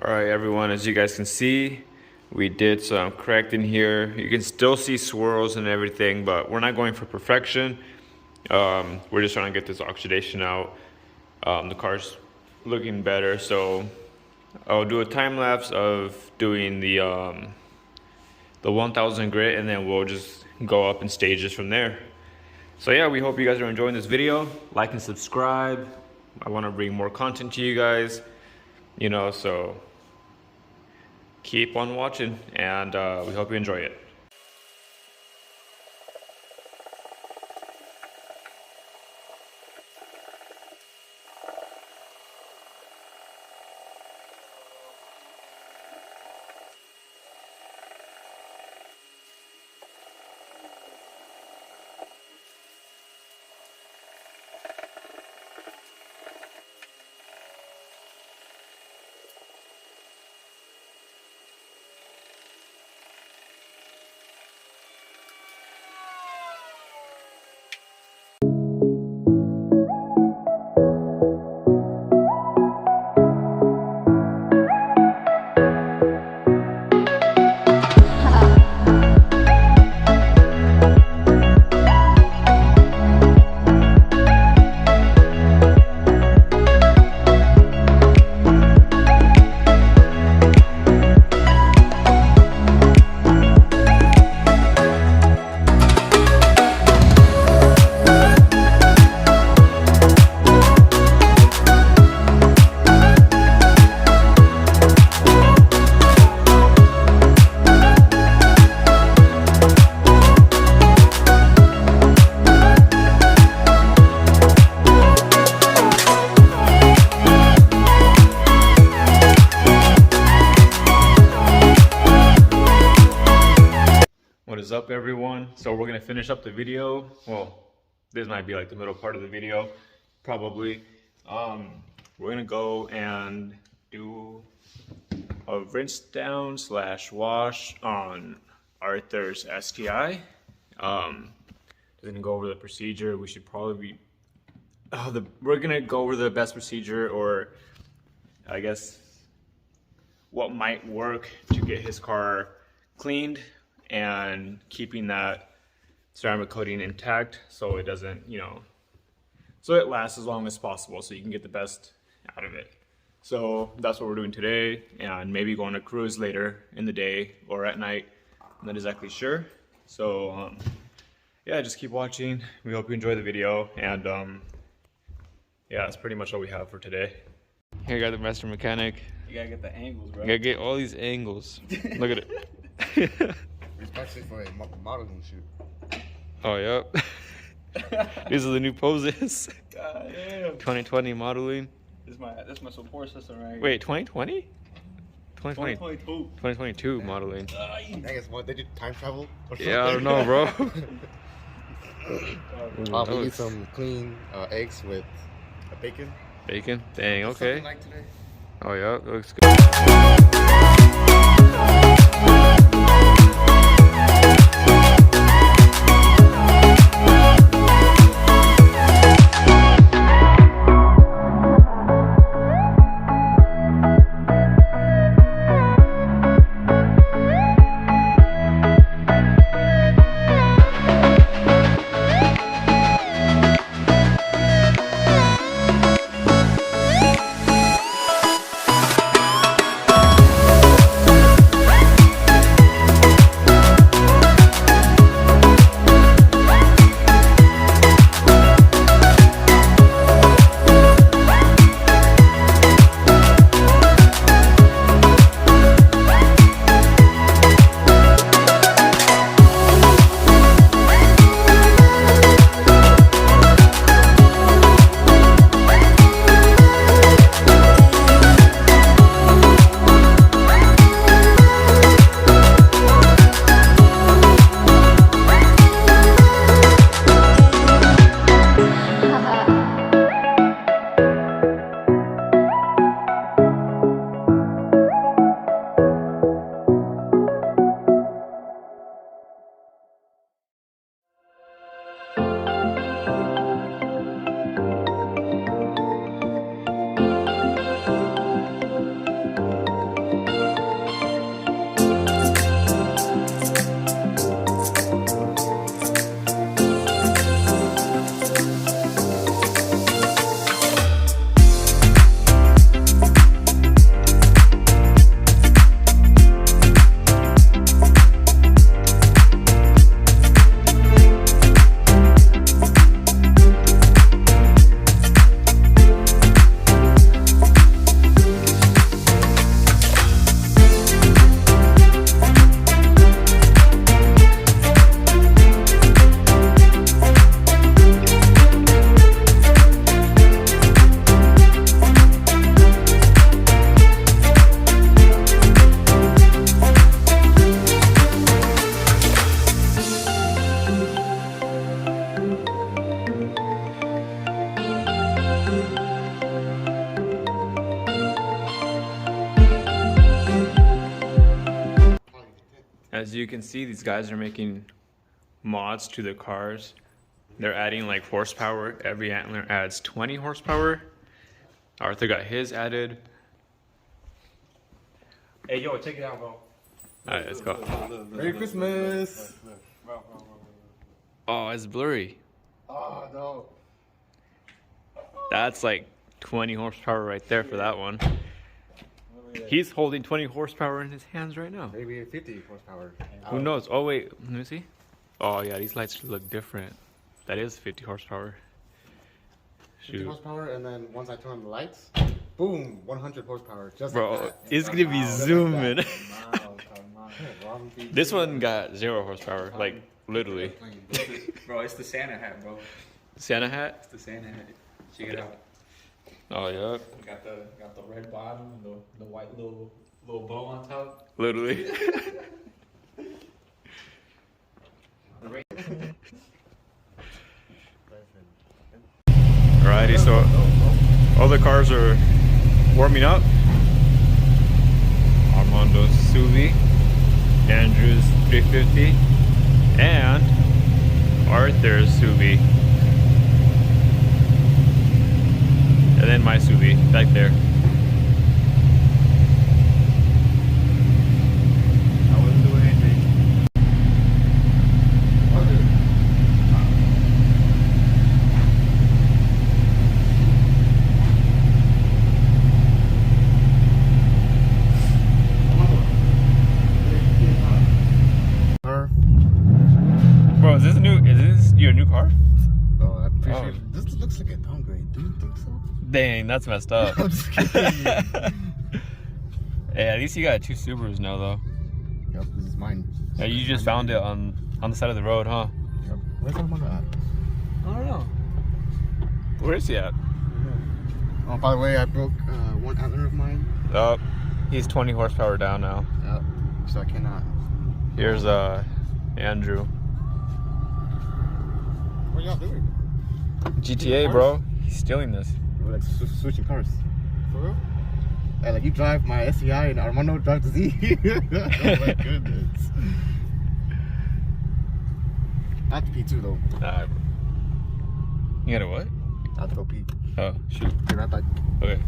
Alright everyone, as you guys can see, we did some correcting here. You can still see swirls and everything, but we're not going for perfection. We're just trying to get this oxidation out. The car's looking better, so I'll do a time lapse of doing the 1000 grit, and then we'll just go up in stages from there. So yeah, we hope you guys are enjoying this video. Like and subscribe. I want to bring more content to you guys, so keep on watching, and we hope you enjoy it. What is up everyone? So we're gonna finish up the video. Well, this might be like the middle part of the video, probably. We're gonna go and do a rinse down / wash on Arthur's STI. We're gonna go over the procedure. We should probably be, we're gonna go over the best procedure, or I guess what might work to get his car cleaned and keeping that ceramic coating intact so it doesn't, so it lasts as long as possible, so you can get the best out of it. So that's what we're doing today, and maybe go on a cruise later in the day or at night. I'm not exactly sure. So yeah, just keep watching. We hope you enjoy the video, and yeah, that's pretty much all we have for today. Here you got the master mechanic. You gotta get the angles, bro. You gotta get all these angles. Look at it. Especially for a modeling shoot. Oh, yep. These are the new poses. God damn. 2020 modeling. This is my support system right here. Wait, 2020? 2022. 2022 modeling. I guess what they did time travel or something. Yeah, I don't know, bro. We need some clean eggs with a bacon. Bacon? Dang, okay. Something like today. Oh, yeah, it looks good. As you can see, these guys are making mods to the cars. They're adding like horsepower. Every antler adds 20 horsepower. Arthur got his added. Hey, yo, check it out, bro. Alright, let's go. Merry Christmas. Oh, it's blurry. Oh no. That's like 20 horsepower right there for that one. He's holding 20 horsepower in his hands right now. Maybe 50 horsepower. Who knows? Oh wait, let me see. Oh yeah, these lights look different. That is 50 horsepower. 50 Shoot. horsepower, and then once I turn on the lights, boom, 100 horsepower. Just Bro, like that. it's gonna be zooming. Wrong beat. This one got 0 horsepower, like literally. Bro, it's the Santa hat, bro. Santa hat? It's the Santa hat. Check it out. Oh yeah, We got the red bottom and the white little bow on top. literally. Alrighty, so all the cars are warming up. Armando's Suvi, Andrew's 350, and Arthur's Suvi. And then my Suvi back there. I wasn't doing anything. Bro, is this your new car? Oh, I appreciate This looks like a downgrade. Do you think so? Dang, that's messed up. I'm just kidding. Hey, at least you got 2 Subarus now, though. Yep, this is mine. Yeah, you just found it on the side of the road, huh? Yep. Where's Armando at? I don't know. Where is he at? Oh, by the way, I broke one antler of mine. Oh, he's 20 horsepower down now. Yep. So I cannot. Here's Andrew. What y'all doing? GTA, bro. He's stealing this. We're like switching cars. For real? Hey, like you drive my SCI and Armando drives the Z. Oh my goodness. I have to pee too though. Alright, bro. You got a what? I have to go pee. Oh, shoot. Be right back. Okay.